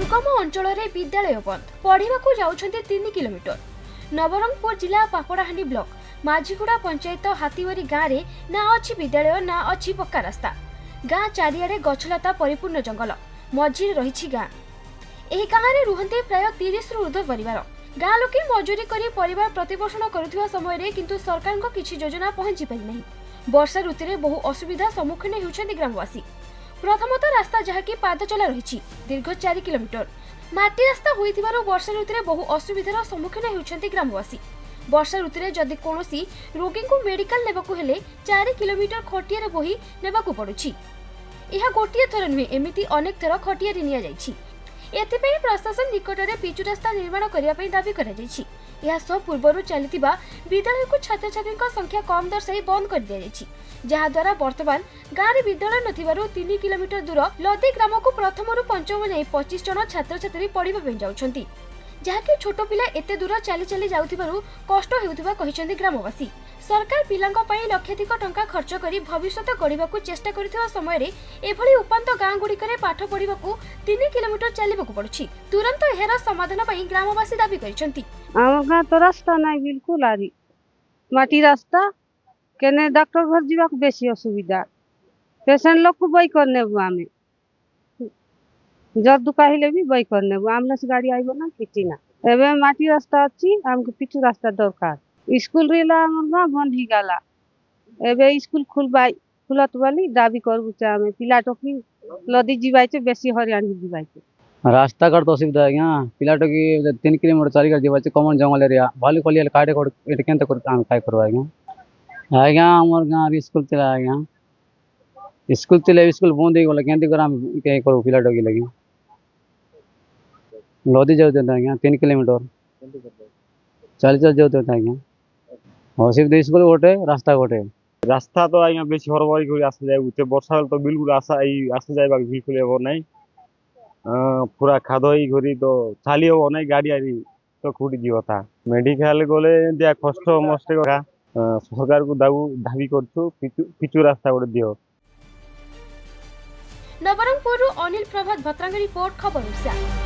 दुर्गम अंचल विद्यालय बंद पढ़ा जाउछन्ति 3 किलोमीटर। नवरंगपुर जिला पापड़ाहांडी ब्लॉक माझीगुड़ा पंचायत हाथीवरी गाँव में ना अच्छी विद्यालय ना अच्छी पक्का रास्ता। गाँ चारिआडे गछलता परिपूर्ण जंगल मझी रही गाँ। एही गाँव में रुहंते प्राय 30 रु ऊर्ध्व परिवार। गाँ लोके मजूरी करी परिवार प्रतिपोषण करुवा समय किंतु सरकार को किसी योजना पहुंची पारि नहीं। वर्षा ऋतु में बहु असुविधा सम्मुखीन होउछन्ति ग्रामवासी। प्रथमतः रास्ता जहाँकि पाद चला रही दीर्घ 4 किलोमीटर माटी रास्ता होइथिबारु वर्षा ऋतु में बहु असुविधार सम्मुखीन होउछन्ति ग्रामवासी। वर्षा ऋतु में जदि कोनोसी रोगी को मेडिकल नेबाकू हेले 4 किलोमीटर खटियार बोही नेबाकू पड़ुछि। यह गोटिए थर नुहे, एमिति अनेक थर खटियारी निया जाइछि। एथिपई प्रशासन निकट में पिचु रास्ता निर्माण करने दाबी कर पूर्वर चलता विद्यालय को छात्र छात्री संख्या कम दर्शाई बंद कर दिया जहाद्वारा बर्तमान गाँव में विद्यालय नथिबारु 3 किलोमीटर दूर लदी ग्राम को प्रथम रु पंचम जाए 25 जन छात्र छात्री पढ़ाई जाउछन्ति, जहाँकि छोट पिला एते दूर चली चली जाउथिबारु कष्ट हेउथिबा कहिसेंति ग्रामवासी। सरकार पिलांक पई लक्षाधिक टंका खर्च करी भविष्यत गढ़िबाकू चेष्टा करिथिबा समय रे एभली उपांत गाँ गुड़िकरे पाठ पढ़िबाकू 3 किलोमीटर चलिबाकू पड़ुछि। तुरंत एहर समाधान पई ग्रामवासी दाबी करिसेंति। आम गाँ तो रास्ता नहीं बिल्कुल आरी माटी रास्ता केने डॉक्टर घर जीवा बेसी असुविधा। पेशेंट लोग को बई करने आमे जब दुकाहिले भी बई करने एम्बुलेंस गाड़ी आइबो ना किछि ना। एबे माटी रास्ता अछि हमके पिचु रास्ता दरकार। स्कूल रिला हमर गाँ बंद ही गला। एबे स्कूल खुलत वाली दाबी करबु चाहे पिला टोकी लदी जीवाइचे बेसी हरियाणी जीवाइचे। रास्ता घाट तो असुविधा आज्ञा पिलाटो की 3 किलोमीटर चारिक जीवाचे कमन जंगल एरिया भालू कलिया काटे एटे केनते कर काम काय करबा आज्ञा हमर गाँ स्कूल चला आज्ञा स्कूल चले स्कूल बंद हो गला केनते कर हम के करू पिलाटो की लगी लदी जाउते आज्ञा 3 किलोमीटर चल जाउते आज्ञा असुविधा स्कूल गोटे रास्ता गोटे रास्ता तो आज्ञा बेसी हरबरी कर आसे जाय उते वर्षा तो बिल्कुल आसे जायबा बिल्कुल हो नहीं। पूरा खादई घरी तो चाली हो नहीं गाड़ी आरी तो खुटी जीव था मेडिकल गले दिया कष्ट मस्ट का सरकार को दाबी करछु पिचु रास्ता गोटे दियो। नवरंगपुर अनिल प्रभात भत्रांग रिपोर्ट खबर।